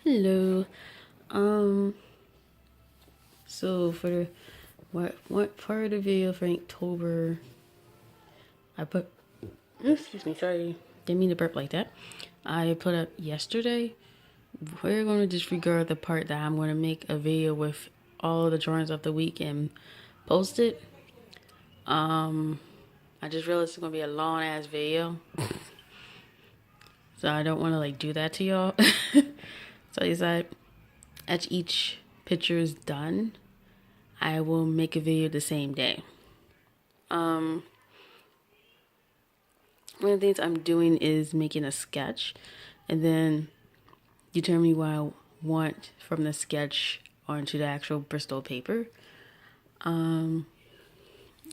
Hello. Um, so for the what part of the video for Inktober I put excuse me, sorry, didn't mean to burp like that. I put up yesterday. We're gonna disregard the part that I'm gonna make a video with all the drawings of the week and post it. I just realized it's gonna be a long ass video. So I don't wanna do that to y'all. So I decided as each picture is done, I will make a video the same day. One of the things I'm doing is making a sketch and then determining what I want from the sketch onto the actual Bristol paper.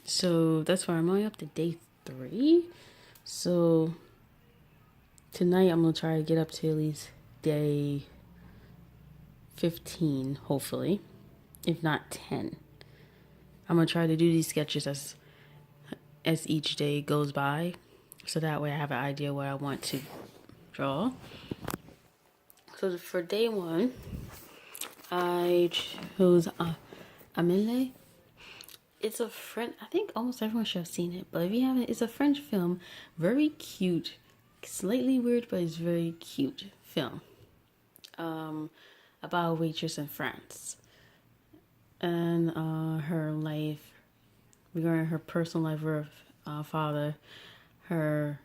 So that's why I'm only up to day 3. So tonight I'm gonna try to get up to at least day 15, hopefully, if not 10. I'm gonna try to do these sketches as each day goes by, so that way I have an idea what I want to draw. So for day 1, I chose Amelie. It's a French, I think almost everyone should have seen it, but if you haven't, it's a French film. Very cute, slightly weird, but it's very cute film. About a waitress in France. And her life, regarding her personal life with her father, her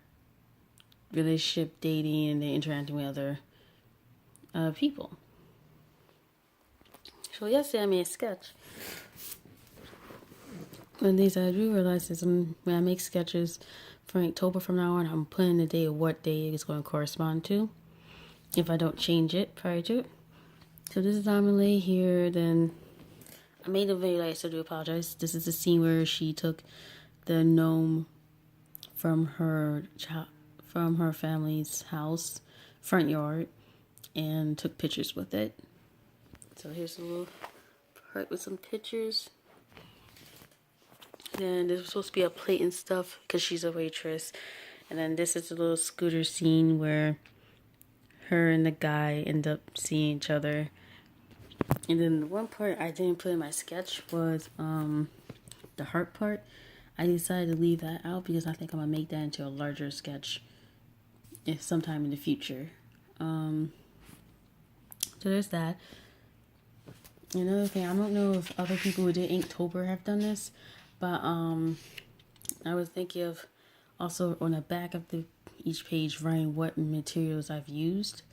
relationship, dating, and interacting with other people. So yesterday I made a sketch. One of the things I do realize is when I make sketches for Inktober from now on, I'm putting the day of what day it's going to correspond to, if I don't change it prior to it. So this is Amelie here. Then I made a video, so I do apologize. This is the scene where she took the gnome from her family's house, front yard, and took pictures with it. So here's a little part with some pictures. Then this was supposed to be a plate and stuff because she's a waitress. And then this is a little scooter scene where her and the guy end up seeing each other. And then the one part I didn't put in my sketch was the heart part. I decided to leave that out because I think I'm going to make that into a larger sketch if sometime in the future. So there's that. Another thing, I don't know if other people who did Inktober have done this, but I was thinking of also on the back of each page writing what materials I've used,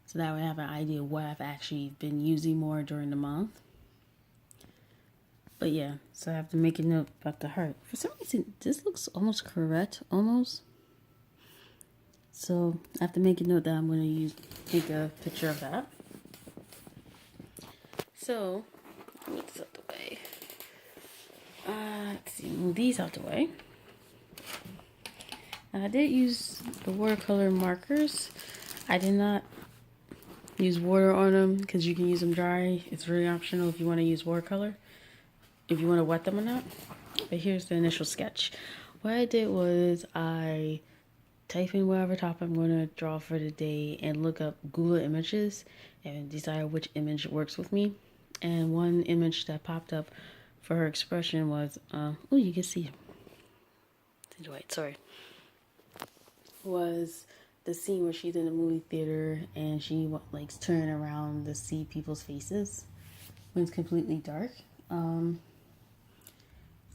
so that I would have an idea of what I've actually been using more during the month. But yeah, so I have to make a note about the heart. For some reason, this looks almost correct, almost. So I have to make a note that I'm going to take a picture of that. So, move this out the way. Let's see, move these out the way. I did use the watercolor markers. I did not use water on them because you can use them dry. It's very optional if you want to use watercolor, if you want to wet them or not. But here's the initial sketch. What I did was I type in whatever topic I'm going to draw for the day and look up Google images and decide which image works with me. And one image that popped up for her expression was, oh, you can see. Wait, sorry. Was the scene where she's in the movie theater and she likes turning around to see people's faces when it's completely dark.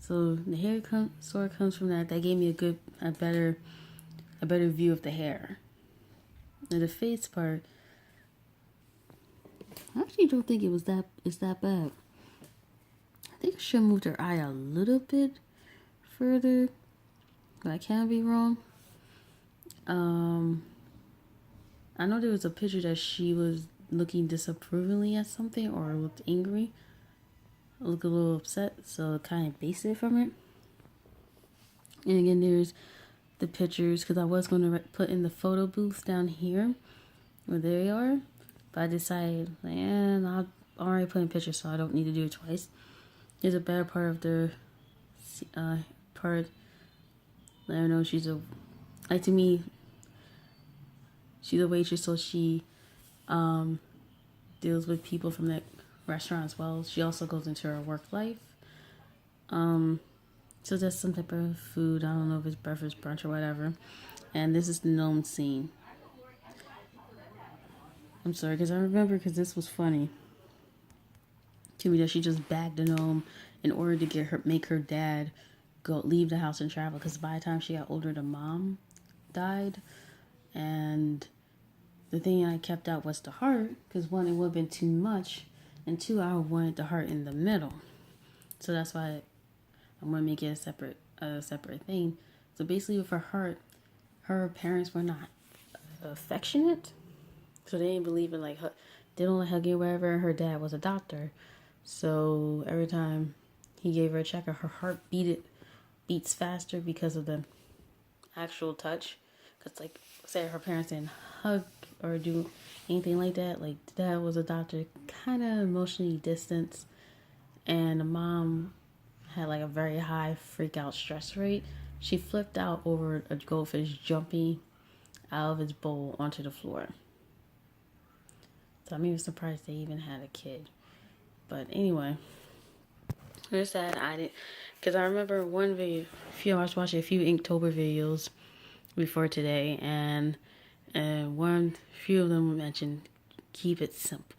So the hair sort of comes from that. That gave me a better view of the hair. And the face part, I actually don't think it's that bad. I think I should have moved her eye a little bit further, but I can't be wrong. I know there was a picture that she was looking disapprovingly at something or looked angry, looked a little upset, so kind of based it from it. And again, there's the pictures, because I was going to put in the photo booth down here where they are, but I decided, I'll already put in pictures, so I don't need to do it twice. There's a better part of the part. I don't know, to me, she's a waitress, so she deals with people from that restaurant as well. She also goes into her work life. So that's some type of food. I don't know if it's breakfast, brunch, or whatever. And this is the gnome scene. I'm sorry, because I remember because this was funny to me that she just bagged the gnome in order to make her dad leave the house and travel. Because by the time she got older, the mom died, and the thing I kept out was the heart, because one, it would have been too much, and two, I wanted the heart in the middle. So that's why I'm gonna make it a separate thing. So basically, with her heart, her parents were not affectionate, so they didn't believe in they don't like hugging or whatever. Her dad was a doctor, so every time he gave her a check, her heart beats faster because of the actual touch. Cause say her parents didn't hug or do anything like that. Like dad was a doctor, kind of emotionally distanced, and the mom had a very high freak out stress rate. She flipped out over a goldfish jumping out of its bowl onto the floor. So I'm even surprised they even had a kid. But anyway, there's that. I didn't, because I remember one video. I was watching a few Inktober videos before today, and few of them mentioned keep it simple,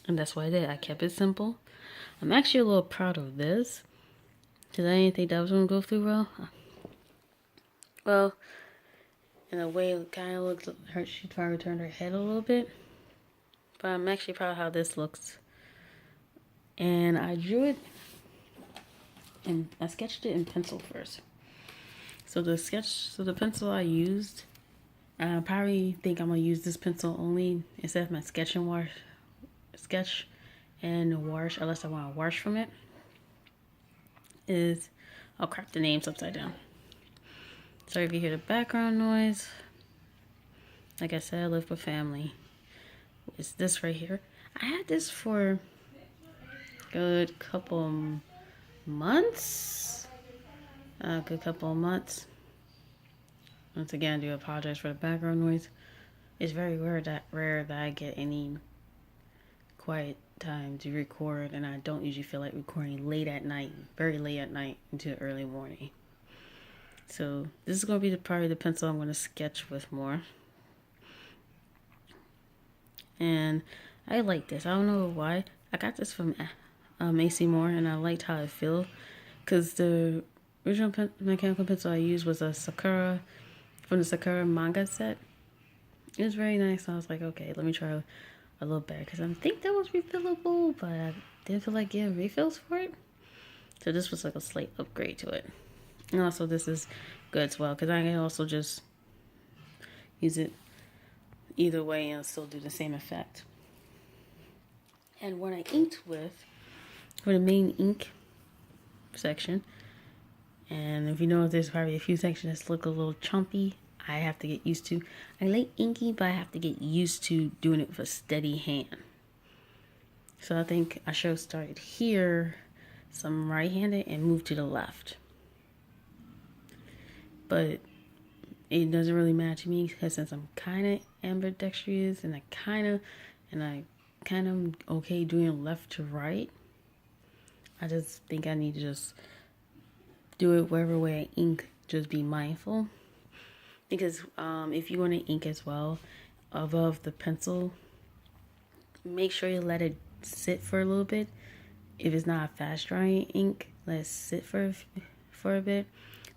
and that's what I did. I kept it simple. I'm actually a little proud of this because I didn't think that was gonna go through well. Well, in a way, it kind of looks her. She probably turned her head a little bit, but I'm actually proud of how this looks. And I drew it, and I sketched it in pencil first. So the pencil I used, I probably think I'm gonna use this pencil only instead of my sketch and wash, unless I want to wash from it. I'll crop the names upside down. Sorry if you hear the background noise. Like I said, I live with family. It's this right here. I had this for a good couple months. Once again, I do apologize for the background noise. It's very rare that I get any quiet time to record, and I don't usually feel like recording late at night, very late at night into early morning. So this is going to be probably the pencil I'm going to sketch with more. And I like this. I don't know why. I got this from AC Moore, and I liked how it feels. Because the original mechanical pencil I used was a Sakura, from the Sakura manga set. It was very nice. I was like, okay, let me try a little better. Because I think that was refillable, but I didn't feel like getting refills for it. So this was like a slight upgrade to it. And also this is good as well, because I can also just use it either way and still do the same effect. And what I inked with, for the main ink section, and if you know there's probably a few sections that look a little chumpy, I have to get used to. I like inking, but I have to get used to doing it with a steady hand. So I think I should have started here, some right-handed, and move to the left. But it doesn't really matter to me, because since I'm kind of ambidextrous and I kind of okay doing left to right, I just think I need to just do it whatever way I ink. Just be mindful, because if you want to ink as well above the pencil, make sure you let it sit for a little bit. If it's not a fast drying ink, let it sit for a bit,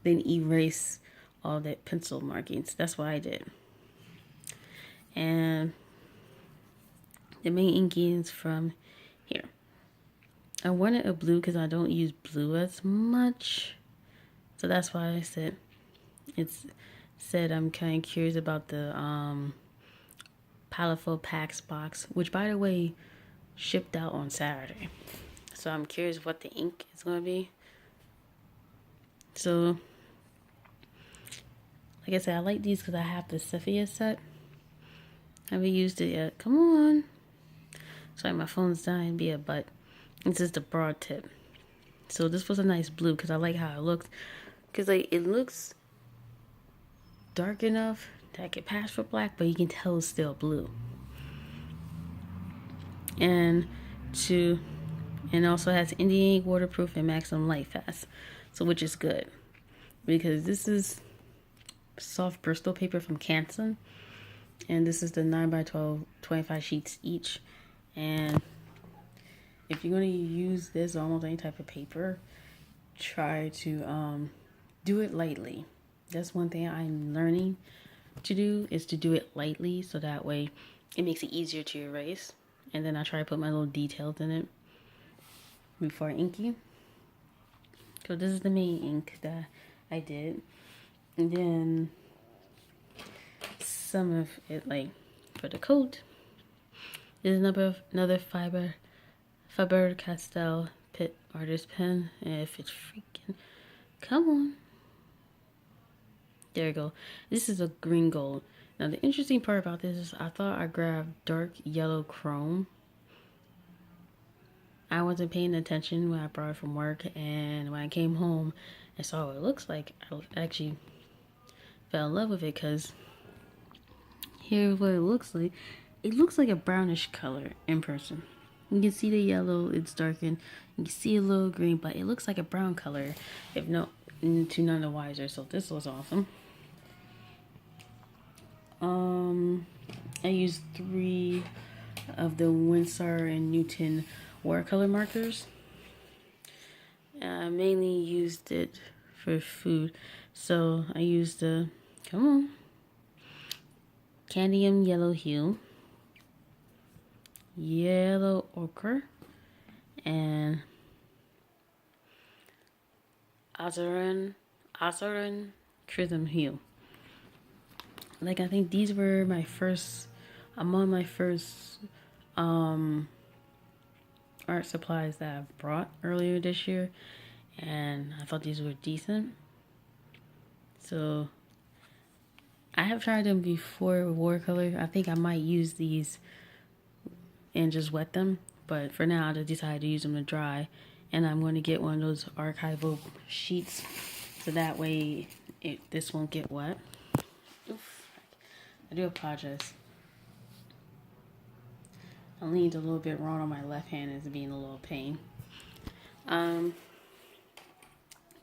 then erase all that pencil markings. That's what I did. And the main inking is from here. I wanted a blue because I don't use blue as much, so that's why I said I'm kind of curious about the Palafo Packs box, which by the way shipped out on Saturday. So I'm curious what the ink is going to be. So like I said, I like these because I have the Sepia set. I haven't used it yet. Come on. Sorry, my phone's dying. Be a butt. This is the broad tip. So this was a nice blue because I like how it looks. Because it looks dark enough that I could pass for black, but you can tell it's still blue. and to and also has Indian ink, waterproof, and maximum light fast. So which is good because this is soft Bristol paper from Canson, and this is the 9x12, 25 sheets each. And if you're going to use this almost any type of paper, try to do it lightly. That's one thing I'm learning to do, is to do it lightly, so that way it makes it easier to erase. And then I try to put my little details in it before inking. So this is the main ink that I did. And then some of it, like for the coat, is another Faber-Castell Pit Artist pen. And if it's freaking, come on. There you go. This is a green gold. Now the interesting part about this is I thought I grabbed dark yellow chrome. I wasn't paying attention when I brought it from work, and when I came home and saw what it looks like, I actually fell in love with it, because here's what it looks like. It looks like a brownish color in person. You can see the yellow, it's darkened. You can see a little green, but it looks like a brown color, if no, to none the wiser. So this was awesome. I used 3 of the Winsor and Newton watercolor markers. I mainly used it for food, so I used the cadmium yellow hue, yellow ochre, and azuran prism hue. Like, I think these were my first, among my first art supplies that I brought earlier this year, and I thought these were decent. So I have tried them before with watercolor. I think I might use these and just wet them, but for now I just decided to use them to dry, and I'm going to get one of those archival sheets so that way this won't get wet. Oof. I do apologize. I leaned a little bit wrong on my left hand, is being a little pain.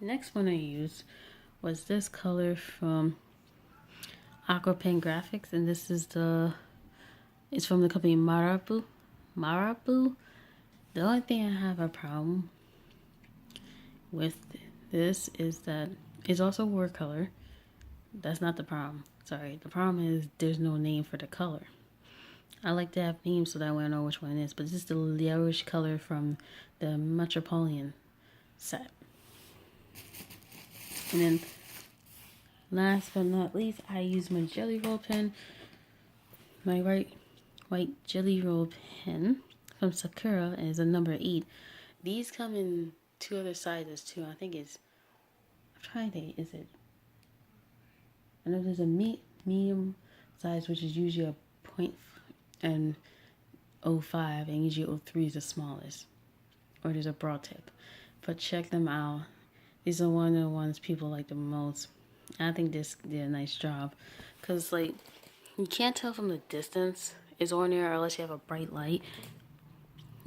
Next one I used was this color from Aqua Pen Graphics, and this is it's from the company Marabu. The only thing I have a problem with this is that it's also watercolor. That's not the problem. Sorry, the problem is there's no name for the color. I like to have names so that way I know which one it is. But this is the yellowish color from the Metropolitan set. And then last but not least, I use my Jelly Roll pen. My white Jelly Roll pen from Sakura, and is a number 8. These come in 2 other sizes too. I think it's, I'm trying to think, is it, I know there's a medium size, which is usually a 0.05, and usually 03 is the smallest, or there's a broad tip. But check them out. These are one of the ones people like the most. I think this did a nice job, because like, you can't tell from the distance it's on there unless you have a bright light.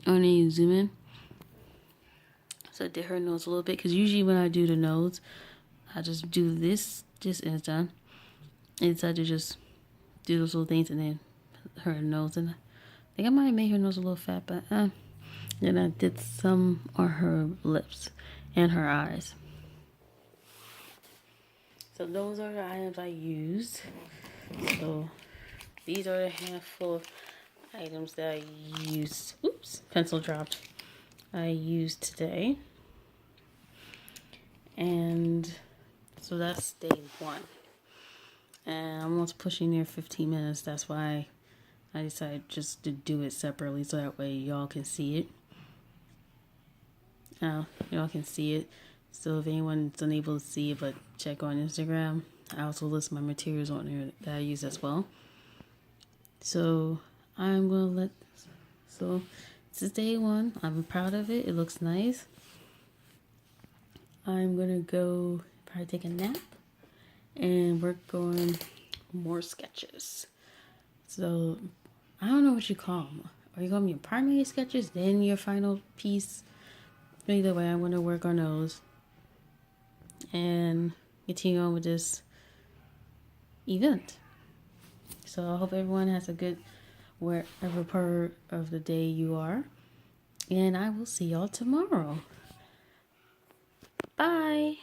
Or then you zoom in. So it did her nose a little bit, because usually when I do the nose, I just do this, and it's done. I decided to just do those little things, and then her nose, and I think I might have made her nose a little fat, but then I did some on her lips and her eyes. So those are the items I used. So these are the handful of items that I used. Oops, pencil dropped. I used today. And so that's day 1. And I'm almost pushing near 15 minutes. That's why I decided just to do it separately, so that way y'all can see it. Y'all can see it. So if anyone's unable to see it but check on Instagram, I also list my materials on there that I use as well. So I'm gonna this is day 1. I'm proud of it. It looks nice. I'm gonna go probably take a nap and work on more sketches. So I don't know what you call them. Are you going to be your primary sketches, then your final piece? Either way, I'm going to work on those and continue on with this event. So I hope everyone has a good wherever part of the day you are. And I will see y'all tomorrow. Bye.